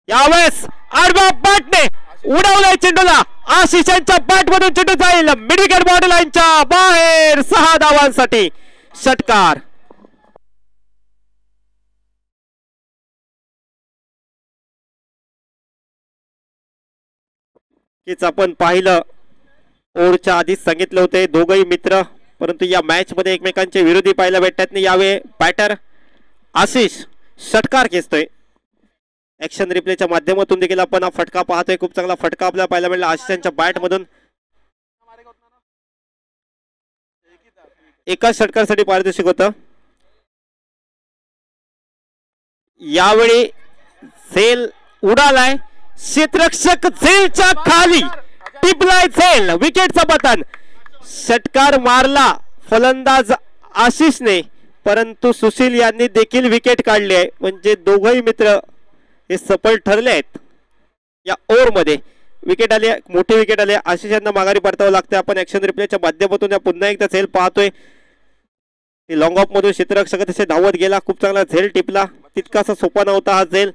यावेळेस आडवा बॅटने उडवलाय चेंडूला. आशिष यांच्या बॅट मधून चेंडू जाईल मिड विकेट बॉर्डर लाईनच्या बाहेर. 6 धावांसाठी षटकार. कीच आपण पाहिलं ओव्हरच्या आधीच सांगितलं होते दोघही मित्र परंतु या मॅच मध्ये एकमेकांचे विरोधी पाहायला भेटतात. यावेळी बॅटर आशिष षटकार खेचतोय. ऍक्शन रिप्लेच्या माध्यमातून देखील आपण हा फटका पाहतोय. खूप चांगला फटका आपल्याला पाहायला मिळाला आशिषांच्या बॅट मधून. एकाच षटकासाठी पारितोषिक होतं. यावेळी झेल उडालाय. क्षेत्ररक्षक झेलच्या खाली टिपलाय झेल, विकेटचं पतन. षटकार मारला फलंदाज आशिषने, परंतु सुशील यांनी देखील विकेट काढली आहे. म्हणजे दोघही मित्र हे सफल ठरले आहेत या ओव्हरमध्ये. विकेट आली, मोठी विकेट आली. आशिष यांना माघारी परतावं लागतं. आपण ऍक्शन रिप्लेच्या माध्यमातून या पुन्हा एकदा झेल पाहतोय. लॉंग ऑफ मधून क्षेत्ररक्षक अतिशय धावत गेला, खूप चांगला झेल टिपला. तितकासा सोपा नव्हता हा झेल.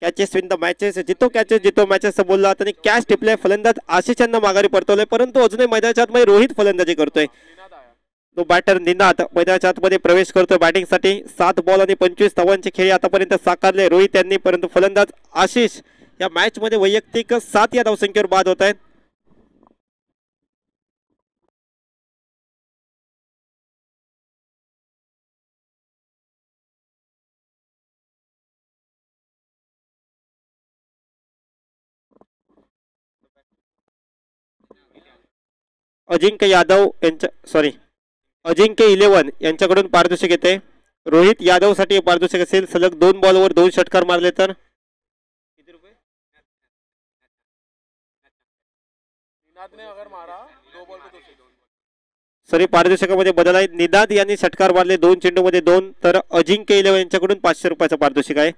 कॅचेस विन द मॅचेस, जितो कॅचेस जितो मॅचेस बोलला. त्यांनी कॅच टिपलाय. फलंदाज आशिष यांना माघारी परतवलंय, परंतु अजूनही मैदानाच्या आतमध्ये रोहित फलंदाजी करतोय. तो बॅटर निनाद मैदानाच्या आतमध्ये प्रवेश करतोय बॅटिंगसाठी. 7 बॉल आणि 25 धावांचे खेळी आतापर्यंत साकारले रोहित यांनी, परंतु फलंदाज आशिष या मॅच मध्ये वैयक्तिक 7 या धावसंख्येवर बाद होत आहेत. अजिंक्य यादव यांच्या अजिंक्य 11 यांच्याकडून पारितोषिक येते. रोहित यादव साठी पारितोषिक असेल. सलग 2 बॉलवर 2 षटकार मारले तर किती रुपये? अगर मारा 2 बॉल पे 2 सॉरी, पारितोषिकामध्ये बदल आहे. निदाद यांनी षटकार मारले 2 चेंडूमध्ये 2, तर अजिंक्य 11 यांच्याकडून 500 रुपयाचं पारितोषिक आहे.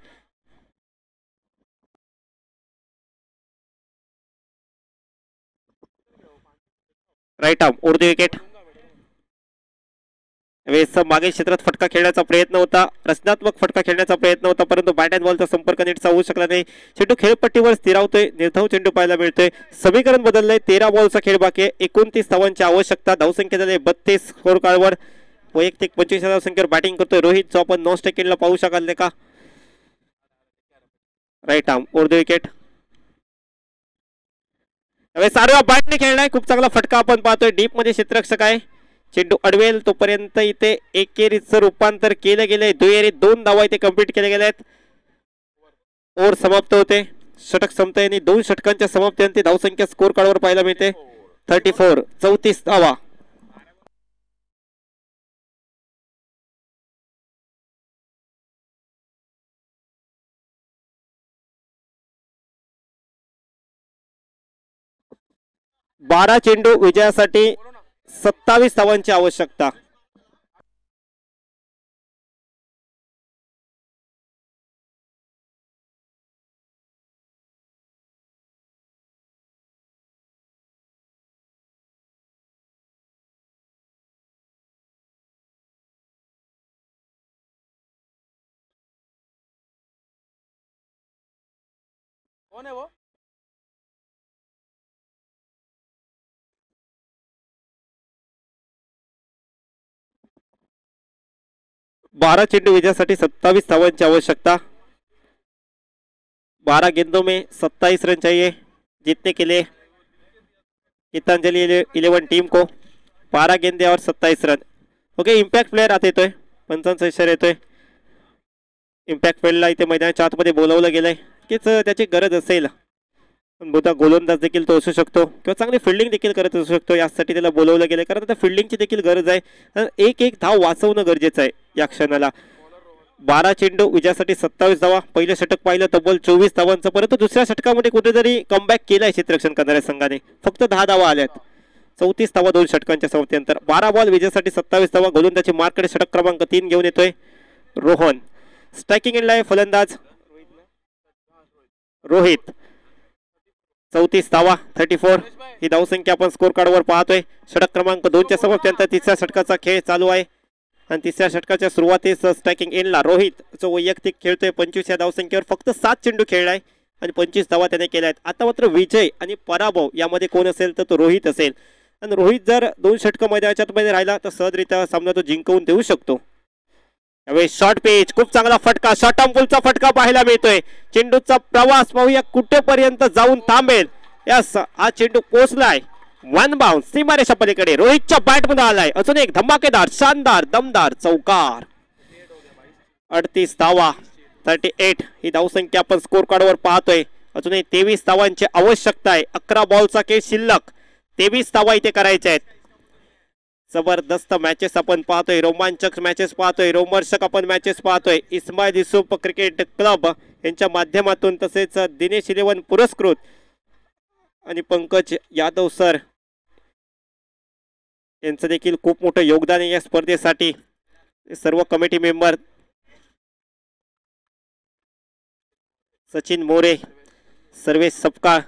राईट आर्म उर्दू विकेट. मागे क्षेत्रात फटका खेळण्याचा प्रयत्न होता, रचनात्मक फटका खेळण्याचा प्रयत्न होता, परंतु बॅट अँड बॉलचा संपर्क नीट साधू शकला नाही. चेंडू खेळपट्टीवर स्थिरावतोय. निर्धाव चेंडू पाहायला मिळतोय. समीकरण बदललंय. 13 बॉलचा खेळ बाकी आहे. 29 धावांची आवश्यकता. धावसंख्या झाली 32 स्कोर कार्डवर. वैयक्तिक 25 धावसंख्येवर बॅटिंग करतोय रोहित, जो आपण नॉन स्टेकिंगला पाहू शकाल का. राईट आर्म उर्दू विकेट. सारवा बॅटने खेळलाय. खूप चांगला फटका आपण पाहतोय. डीप मध्ये क्षेत्ररक्षक आहे. चेंडू अडवेल तोपर्यंत इथे एकेरीचं रूपांतर केलं गेलंय. दुहेरी 2 धावा इथे कंप्लीट केले गेले आहेत. ओव्हर समाप्त होते. षटक संपते. 2 षटकांच्या समाप्तीनंतर धावसंख्या स्कोर कार्डवर पाहायला मिळते 34. 34 धावा. बारा चेंडू विजयासाठी 27 धावांची आवश्यकता. कौन है वो? 12 चेंडू विजयासाठी 27 धावांची आवश्यकता. 12 गेंदों में 27 रन चाहिए जीतने के लिए. गीतांजलि 11 टीम को 12 गेंदे और 27 रन. ओके, इम्पॅक्ट प्लेयर आता येतोय. पंचांचा इशारा येतोय. इम्पॅक्ट प्लेयरला इथे मैदानाच्या आतमध्ये बोलावलं गेलंय की त्याची गरज असेल. पण बहुधा गोलंदाज देखील तो असू शकतो किंवा चांगली फिल्डिंग देखील करत असू शकतो. यासाठी त्याला बोलवलं गेलं कारण आता फिल्डिंगची देखील गरज आहे. एक धाव वाचवणं गरजेचं आहे या क्षणाला. 12 चेंडू विजयासाठी 27 धावा. पहिलं षटक पाहिलं तब्बल 24 धावांचं, परंतु दुसऱ्या षटकामध्ये कुठेतरी कमबॅक केलाय क्षेत्ररक्षण करणाऱ्या संघाने. फक्त 10 धावा आल्यात. 34 धावा 2 षटकांच्या समाप्तीनंतर. 12 बॉल विजयासाठी 27 धावा. गोलंदाजी मार्कडे षटक क्रमांक 3 घेऊन येतोय रोहन. स्ट्रायकिंग एंडला आहे फलंदाज रोहित. 34 धावा 34 ही धावसंख्या आपण स्कोर कार्डवर पाहतोय. षटक क्रमांक 2च्या समाप्तीनंतर तिसऱ्या षटकाचा खेळ चालू आहे आणि तिसऱ्या षटकाच्या सुरुवातीस स्ट्रायकिंग एंडला रोहित जो वैयक्तिक खेळतोय 25 या धावसंख्येवर. फक्त 7 चेंडू खेळलाय आणि 25 धावा त्याने केल्या आहेत. आता मात्र विजय आणि पराभव यामध्ये कोण असेल तर तो रोहित असेल. आणि रोहित जर 2 षटकं मैदानाच्या आतमध्ये राहिला तर सहजरित्या सामना तो जिंकवून देऊ शकतो. यावेळी शॉर्ट पिच, खूप चांगला फटका, शॉर्ट आर्म पुलचा फटका पाहायला मिळतोय. चेंडूचा प्रवास पाहूया कुठेपर्यंत जाऊन थांबेल. यस, हा चेंडू पोहोचलाय 1 बाउन्स सीमारेषा पलीकडे. रोहितच्या बॅट मध्ये आलाय. अजून एक धमाकेदार शानदार दमदार चौकार. 38 धावा 38 ही धावसंख्या आपण स्कोर कार्डवर पाहतोय. अजूनही 23 धावांची आवश्यकता आहे. 11 बॉलचा खेळ शिल्लक. 23 धावा इथे करायच्या आहेत. जबरदस्त मॅचेस आपण पाहतोय. रोमांचक मॅचेस पाहतोय. रोमर्षक आपण मॅचेस पाहतोय. इस्माईल युसुफ क्रिकेट क्लब यांच्या माध्यमातून तसेच दिनेश 11 पुरस्कृत आणि पंकज यादव सर यांचं देखील खूप मोठं योगदान आहे या स्पर्धेसाठी. सर्व कमिटी मेंबर सचिन मोरे, सर्वेश सपकाळ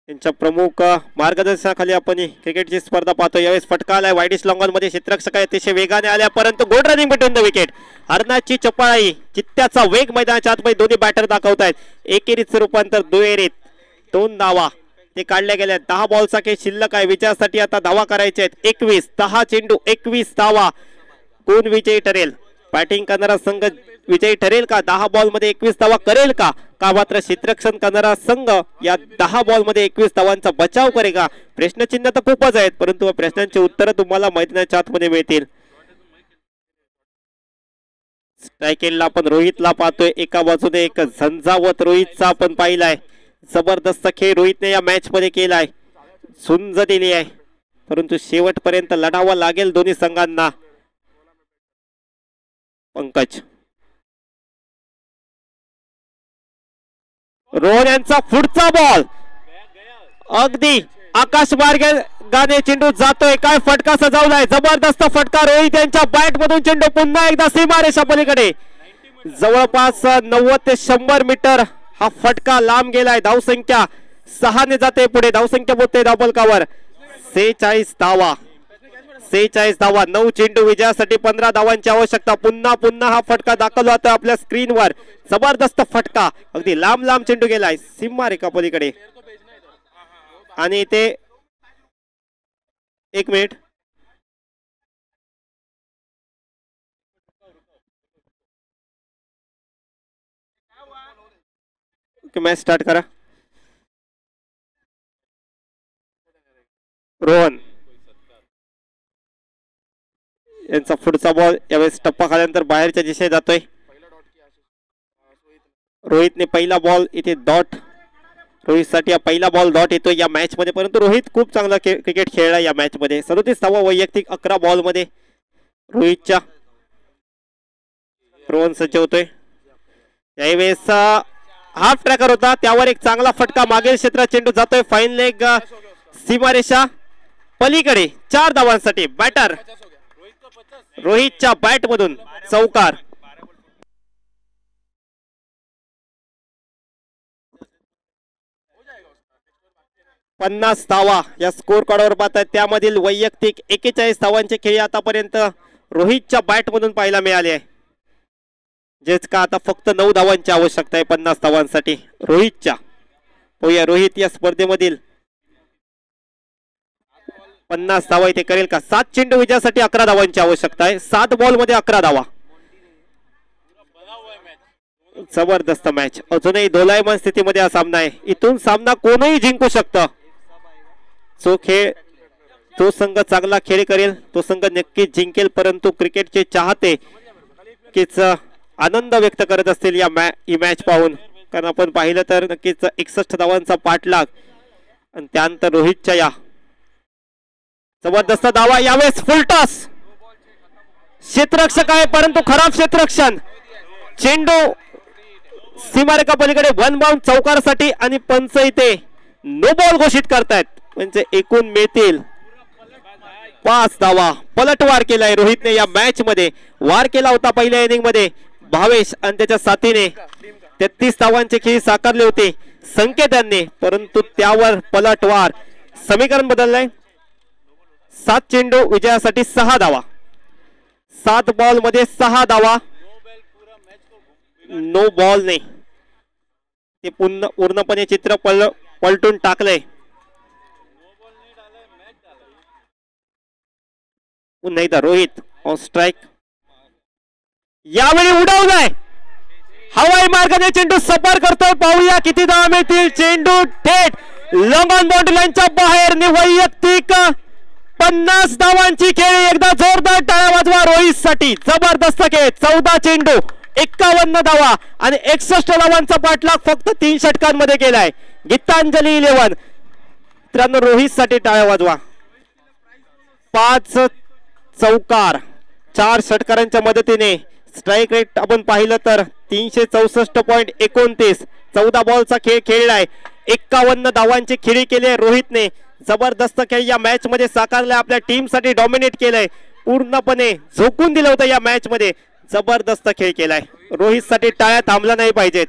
यांच्या प्रमुख मार्गदर्शनाखाली आपण ही क्रिकेटची स्पर्धा पाहतो. यावेळेस फटका आलाय वाईडिश लॉंगॉन मध्ये, क्षेत्ररक्षक अतिशय वेगाने आल्या परंतु good running between the wicket. हरनाथची चपळाई, चित्त्याचा वेग मैदानाच्या आतमध्ये दोन्ही बॅटर दाखवतायत. एकेरीचं रूपांतर दुहेरीत 2 धावा ते काढल्या गेल्या. 10 बॉलचा खेळ शिल्लक आहे. विजयासाठी आता धावा करायच्या आहेत 21. 10 चेंडू 21 धावा. कोण विजयी ठरेल? बॅटिंग करणारा संघ विजयी ठरेल का? 10 बॉल मध्ये 21 धावा करेल का? का मात्र क्षेत्ररक्षण करणारा संघ या 10 बॉल मध्ये 21 धावांचा बचाव करेल का? प्रश्नचिन्ह तर खूपच आहेत परंतु प्रश्नांची उत्तरं तुम्हाला मैदानाच्या आतमध्ये मिळतील. स्ट्रायकेलला आपण रोहितला पाहतोय. एका बाजूने एक झंझावत रोहितचा आपण पाहिलाय. जबरदस्त खेळ रोहितने या मॅच मध्ये केलाय. झुंज दिली आहे परंतु शेवटपर्यंत लढावं लागेल दोन्ही संघांना. पंकज, रोहन यांचा पुढचा बॉल अगदी आकाश मार्गाने चेंडू जातोय. काय फटका सजवलाय, जबरदस्त फटका रोहित यांच्या बॅट मधून. चेंडू पुन्हा एकदा सीमारेषा पलीकडे जवळपास 90 ते 100 मीटर हा फटका लांब गेलाय. धावसंख्या 6 ने जाते पुढे. धावसंख्या बोलते धावफलकावर 46 धावा. 46 धावा. 9 चेंडू विजयासाठी 15 धावांची आवश्यकता. पुन्हा हा फटका दाखवला होता आपल्या स्क्रीनवर. जबरदस्त फटका, अगदी लांब चेंडू गेलाय सीमारेखा पलीकडे. आणि ते 1 मिनिट मॅच स्टार्ट करा. रोहन यांचा पुढचा बॉल यावेळेस टप्पा खाल्यानंतर बाहेरच्या दिशेने जातोय. रोहितने पहिला बॉल इथे डॉट. रोहितसाठी हा पहिला बॉल डॉट येतोय या मॅच मध्ये परंतु रोहित खूप चांगला क्रिकेट खेळला या मॅच मध्ये. 37 धावा वैयक्तिक 11 बॉल मध्ये रोहितच्या. रोहन सज्ज होतोय. यावेळेस हाफ ट्रॅकर होता त्यावर एक चांगला फटका. मागील क्षेत्रात चेंडू जातोय. फाईन लेग सीमारेषा पलीकडे 4 धावांसाठी. बॅटर रोहितच्या बॅट मधून चौकार. पन्नास धावा या स्कोर कार्डवर पाहतात. त्यामधील वैयक्तिक 41 धावांचे खेळ आतापर्यंत रोहितच्या बॅट मधून पाहायला मिळाले आहे. जेच का आता फक्त 9 धावांची आवश्यकता आहे 50 धावांसाठी रोहितच्या. होया रोहित या स्पर्धेमधील 50 धावा इथे करेल का? 7 चेंडू विजयासाठी 11 धावांची आवश्यकता आहे. 7 बॉल मध्ये 11 धावा. जबरदस्त मॅच. अजूनही दोलायमान स्थितीमध्ये हा सामना आहे. इथून सामना कोणीही जिंकू शकतं. तो संघ चांगला खेळ करेल तो संघ नक्कीच जिंकेल परंतु क्रिकेटचे चाहते नक्कीच आनंद व्यक्त करत असतील या मॅच पाहून. कारण आपण पाहिलं तर नक्कीच 61 धावांचा पाठलाग आणि त्यानंतर रोहितच्या या जबरदस्त धावा. यावेळेस फुलटॉस. क्षेत्ररक्षक आहे परंतु खराब क्षेत्ररक्षण. चेंडू सीमारेखा पलीकडे 1 बाउंड चौकारसाठी आणि पंच इथे नो बॉल घोषित करतायत. म्हणजे एकूण मिळतील 5 धावा. पलटवार केलाय रोहितने या मॅच मध्ये. वार केला होता पहिल्या इनिंग मध्ये भावेश आणि त्याच्या साथीने 33 धावांचे खेळ साकारले होते संकेतांनी परंतु त्यावर पलटवार. समीकरण बदललंय. 7 चेंडू विजयासाठी 6 धावा. 7 बॉल मध्ये 6 धावा. नो बॉल नाही. ते पूर्णपणे चित्र पलटून टाकलंय. पुन्हा एकदा रोहित ऑन स्ट्राइक. यावेळी उडवलाय. हवाई मार्गाने चेंडू सपार करतोय. पाहूया किती धावा मिळतील. चेंडू थेट लॉंग ऑन बाउंड्री लाईनच्या बाहेर. वैयक्तिक 50 धावांची खेळी. एकदा जोरदार टाळ्या वाजवा रोहित साठी. जबरदस्त खेळ. 14 चेंडू 51 धावा आणि 61 धावांचा पाठलाग फक्त 3 षटकांमध्ये केलाय. गीतांजली 11. मित्रांनो रोहित साठी टाळ्या वाजवा. 5 चौकार 4 षटकारांच्या मदतीने. स्ट्राईक रेट आपण पाहिलं तर 364.29. 14 बॉलचा खेळ खेळलाय. 51 धावांची खेळी केली आहे रोहितने. जबरदस्त खेळ या मॅच मध्ये साकारलाय, आपल्या टीम साठी डॉमिनेट केलंय, पूर्णपणे झोकून दिलं होतं या मॅच मध्ये. जबरदस्त खेळ केलाय रोहित साठी, टाळ्या थांबल्या नाही पाहिजेत.